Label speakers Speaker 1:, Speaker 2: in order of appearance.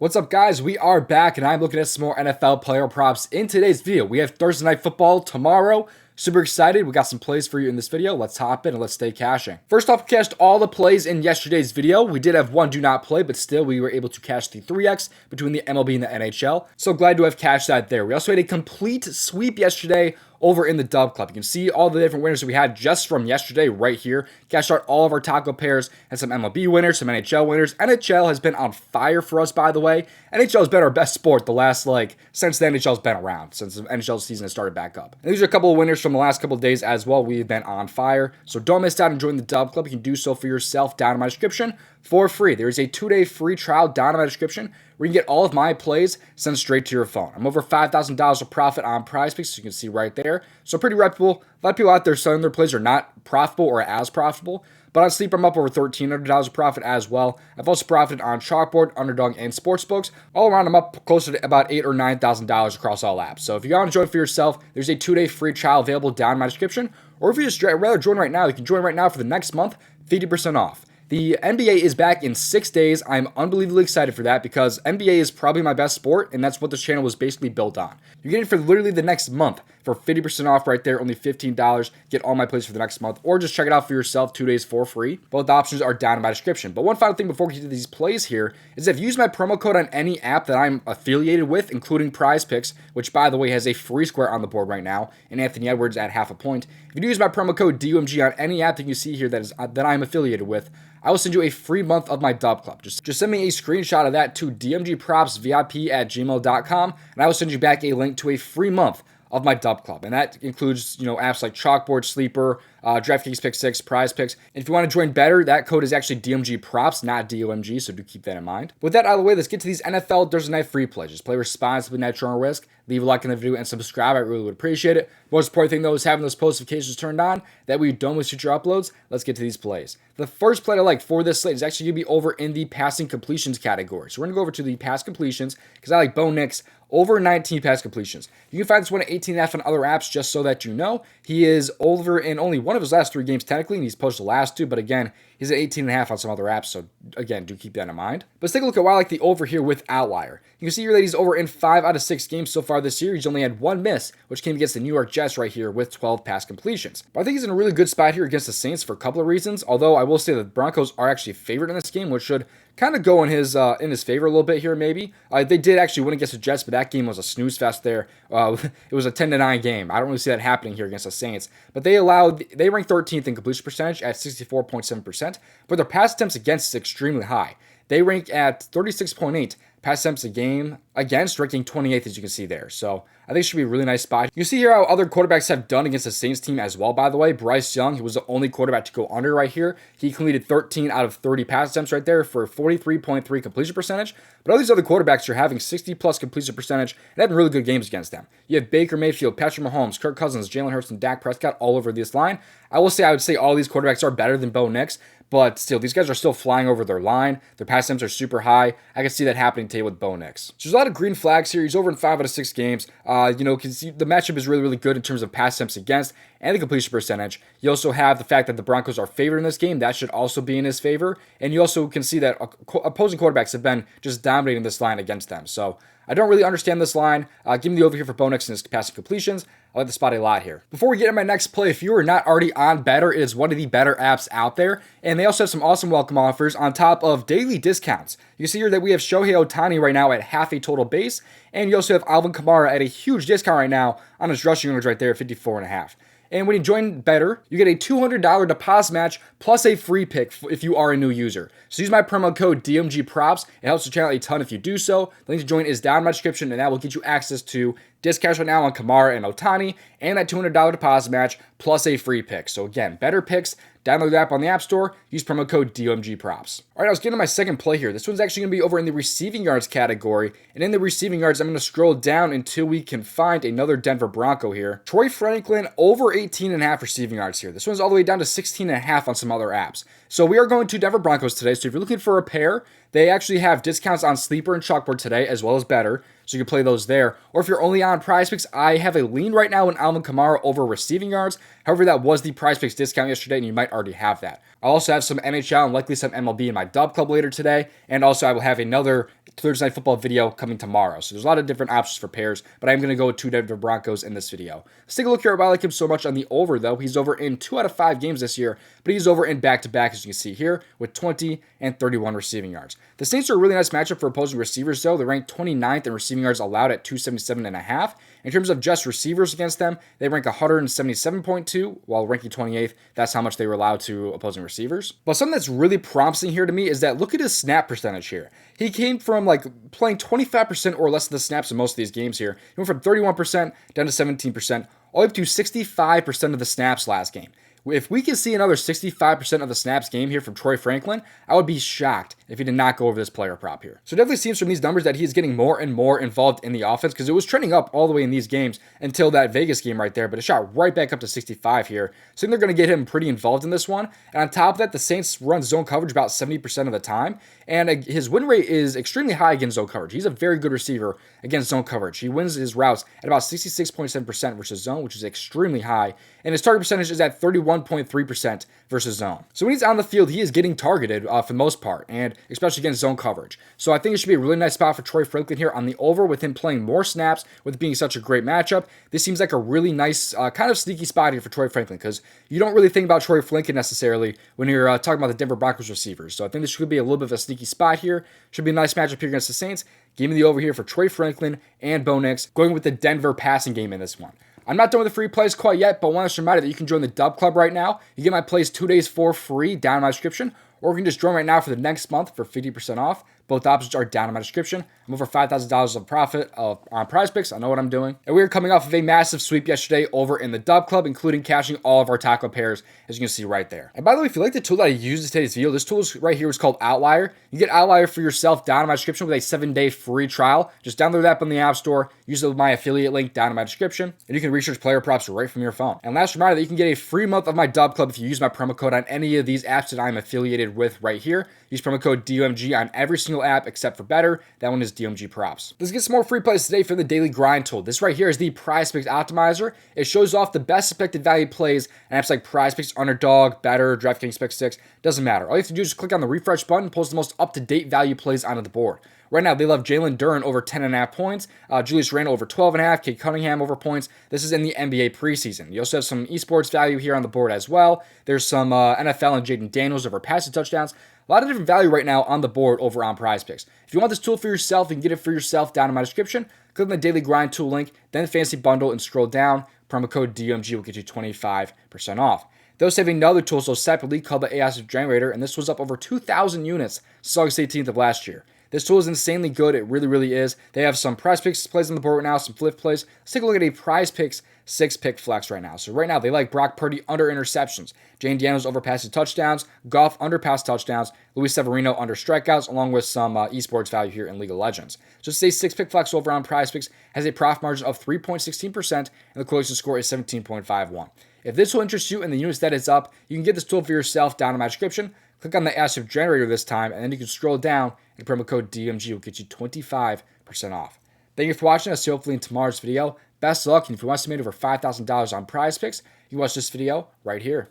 Speaker 1: What's up, guys? We are back and I'm looking at some more NFL player props. In today's video, we have Thursday Night Football tomorrow. Super excited. We got some plays for you in this video. Let's hop in and let's stay cashing. First off, we cashed all the plays in yesterday's video. We did have one do not play, but still we were able to cash the 3x between the MLB and the NHL. So glad to have cashed that there. We also had a complete sweep yesterday over in the DubClub. You can see all the different winners that we had just from yesterday right here. Cashed out all of our taco pairs and some MLB winners, some NHL winners. NHL has been on fire for us, by the way. NHL has been our best sport the last, since the NHL's been around, since the NHL season has started back up. And these are a couple of winners from the last couple of days as well. We've been on fire. So don't miss out on joining the DubClub. You can do so for yourself down in my description for free. There is a 2-day free trial down in my description where you can get all of my plays sent straight to your phone. I'm over $5,000 of profit on PrizePicks, so you can see right there. So pretty reputable. A lot of people out there selling their plays are not profitable or as profitable. But on Sleeper, I'm up over $1,300 of profit as well. I've also profited on Chalkboard, Underdog, and Sportsbooks. All around, I'm up closer to about $8,000 or $9,000 across all apps. So if you want to join for yourself, there's a 2-day free trial available down in my description. Or if you just rather join right now, you can join right now for the next month, 50% off. The NBA is back in 6 days. I'm unbelievably excited for that because NBA is probably my best sport, and that's what this channel was basically built on. You're getting it for literally the next month for 50% off right there, only $15. Get all my plays for the next month, or just check it out for yourself 2 days for free. Both options are down in my description. But one final thing before we get to these plays here is if you use my promo code on any app that I'm affiliated with, including PrizePicks, which by the way has a free square on the board right now, and Anthony Edwards at half a point. If you do use my promo code DOMG on any app that you see here that I'm affiliated with, I will send you a free month of my DubClub. Just send me a screenshot of that to domgpropsvip@gmail.com, and I will send you back a link to a free month of my DubClub. And that includes, apps like Chalkboard, Sleeper, DraftKings Pick 6, PrizePicks. And if you want to join better, that code is actually DMGProps, not DOMG, so do keep that in mind. With that out of the way, let's get to these NFL Thursday Night free plays. Just play responsibly, at your own risk. Leave a like on the video and subscribe. I really would appreciate it. Most important thing, though, is having those post notifications turned on. That way you don't miss future uploads. Let's get to these plays. The first play I like for this slate is actually going to be over in the passing completions category. So we're going to go over to the pass completions because I like Bo Nix over 19 pass completions. You can find this one at 18.5 on other apps just so that you know. He is over in only one of his last 3 games technically, and he's posted the last 2, but again, he's at 18.5 on some other apps, so again, do keep that in mind. But let's take a look at why I like the over here with Outlier. You can see here that he's over in 5 out of 6 games so far this year. He's only had 1 miss, which came against the New York Jets right here with 12 pass completions. But I think he's in a really good spot here against the Saints for a couple of reasons, although I will say that the Broncos are actually favored in this game, which should kind of go in his favor a little bit here, maybe. They did actually win against the Jets, but that game was a snooze fest there. It was a 10-9 game. I don't really see that happening here against the Saints. But they ranked 13th in completion percentage at 64.7%, but their pass attempts against is extremely high. They rank at 36.8 pass attempts a game against, ranking 28th, as you can see there. So I think it should be a really nice spot. You see here how other quarterbacks have done against the Saints team as well, by the way. Bryce Young, he was the only quarterback to go under right here. He completed 13 out of 30 pass attempts right there for 43.3 completion percentage. But all these other quarterbacks are having 60-plus completion percentage and having really good games against them. You have Baker Mayfield, Patrick Mahomes, Kirk Cousins, Jalen Hurts, and Dak Prescott all over this line. I would say all these quarterbacks are better than Bo Nix, but still, these guys are still flying over their line. Their pass attempts are super high. I can see that happening today with Bo Nix. So there's a lot of green flags here. He's over in 5 out of 6 games. Can see the matchup is really, really good in terms of pass attempts against and the completion percentage. You also have the fact that the Broncos are favored in this game. That should also be in his favor. And you also can see that opposing quarterbacks have been just dominating this line against them. So I don't really understand this line. Give me the over here for Bo Nix and his passing completions. I like the spot a lot here. Before we get to my next play, if you are not already on Better, it is one of the better apps out there. And they also have some awesome welcome offers on top of daily discounts. You see here that we have Shohei Ohtani right now at half a total base. And you also have Alvin Kamara at a huge discount right now on his rushing yards right there at 54.5. And when you join Better, you get a $200 deposit match plus a free pick if you are a new user. So use my promo code DMGProps. It helps the channel a ton if you do so. The link to join is down in my description, and that will get you access to discounts right now on Kamara and Ohtani, and that $200 deposit match plus a free pick. So again, Better Picks. Download the app on the App Store. Use promo code DOMGProps. All right, I was getting to my second play here. This one's actually going to be over in the receiving yards category. And in the receiving yards, I'm going to scroll down until we can find another Denver Bronco here. Troy Franklin over 18.5 receiving yards here. This one's all the way down to 16.5 on some other apps. So we are going to Denver Broncos today. So if you're looking for a pair, they actually have discounts on Sleeper and Chalkboard today, as well as Better. So you can play those there. Or if you're only on PrizePicks, I have a lean right now in Alvin Kamara over receiving yards. However, that was the PrizePicks discount yesterday, and you might already have that. I'll also have some NHL and likely some MLB in my DubClub later today. And also I will have another Thursday Night Football video coming tomorrow. So there's a lot of different options for pairs, but I'm going to go with 2 Denver Broncos in this video. Let's take a look here at why I like him so much on the over, though. He's over in 2 out of 5 games this year, but he's over in back-to-back, as you can see here, with 20 and 31 receiving yards. The Saints are a really nice matchup for opposing receivers, though. They're ranked 29th in receiving yards allowed at 277.5. In terms of just receivers against them, they rank 177.2, while ranking 28th. That's how much they were allowed to opposing receivers. But something that's really promising here to me is that look at his snap percentage here. He came from like playing 25% or less of the snaps in most of these games here. He went from 31% down to 17%, all the way up to 65% of the snaps last game. If we can see another 65% of the snaps game here from Troy Franklin, I would be shocked if he did not go over this player prop here. So it definitely seems from these numbers that he's getting more and more involved in the offense, because it was trending up all the way in these games until that Vegas game right there, but it shot right back up to 65 here. So I think they're going to get him pretty involved in this one. And on top of that, the Saints run zone coverage about 70% of the time, and his win rate is extremely high against zone coverage. He's a very good receiver against zone coverage. He wins his routes at about 66.7% versus zone, which is extremely high, and his target percentage is at 31.3% versus zone. So when he's on the field, he is getting targeted for the most part, and especially against zone coverage. So I think it should be a really nice spot for Troy Franklin here on the over, with him playing more snaps, with it being such a great matchup. This seems like a really nice, kind of sneaky spot here for Troy Franklin, because you don't really think about Troy Franklin necessarily when you're talking about the Denver Broncos receivers. So I think this should be a little bit of a sneaky spot here. Should be a nice matchup here against the Saints. Give me the over here for Troy Franklin and Bo Nix, going with the Denver passing game in this one. I'm not done with the free plays quite yet, but I want to remind you that you can join the DubClub right now. You get my plays 2 days for free down in my description, or you can just join right now for the next month for 50% off. Both options are down in my description. I'm over $5,000 of profit on PrizePicks. I know what I'm doing. And we are coming off of a massive sweep yesterday over in the DubClub, including cashing all of our tackle pairs, as you can see right there. And by the way, if you like the tool that I used in today's video, this tool right here is called Outlier. You get Outlier for yourself down in my description with a 7-day free trial. Just download that from the App Store. Use my affiliate link down in my description, and you can research player props right from your phone. And last reminder that you can get a free month of my DubClub if you use my promo code on any of these apps that I'm affiliated with right here. Use promo code DOMG on every single app except for Better. That one is DOMG Props. Let's get some more free plays today for the daily grind tool. This right here is the PrizePicks Optimizer. It shows off the best expected value plays and apps like PrizePicks, Underdog, Better, DraftKings Pick 6. Doesn't matter. All you have to do is just click on the refresh button, pulls the most up-to-date value plays onto the board. Right now, they love Jalen Duren over 10.5 points, Julius Randle over 12.5, Cade Cunningham over points. This is in the NBA preseason. You also have some esports value here on the board as well. There's some NFL and Jaden Daniels over passing touchdowns. A lot of different value right now on the board over on PrizePicks. If you want this tool for yourself, you can get it for yourself down in my description. Click on the Daily Grind Tool link, then the Fantasy Bundle, and scroll down. Promo code DOMG will get you 25% off. They also have another tool so separately called the AI Generator, and this was up over 2,000 units since August 18th of last year. This tool is insanely good. It really, really is. They have some PrizePicks plays on the board right now, some flip plays. Let's take a look at a PrizePicks 6-pick flex right now. So right now, they like Brock Purdy under interceptions, Jane Daniels over passing touchdowns, Goff under pass touchdowns, Luis Severino under strikeouts, along with some esports value here in League of Legends. So it's a 6-pick flex over on PrizePicks, has a profit margin of 3.16%, and the correlation score is 17.51. If this will interest you in the units that it's up, you can get this tool for yourself down in my description. Click on the ASIP generator this time, and then you can scroll down, and promo code DMG will get you 25% off. Thank you for watching. I'll see you hopefully in tomorrow's video. Best of luck, and if you want to make over $5,000 on PrizePicks, you can watch this video right here.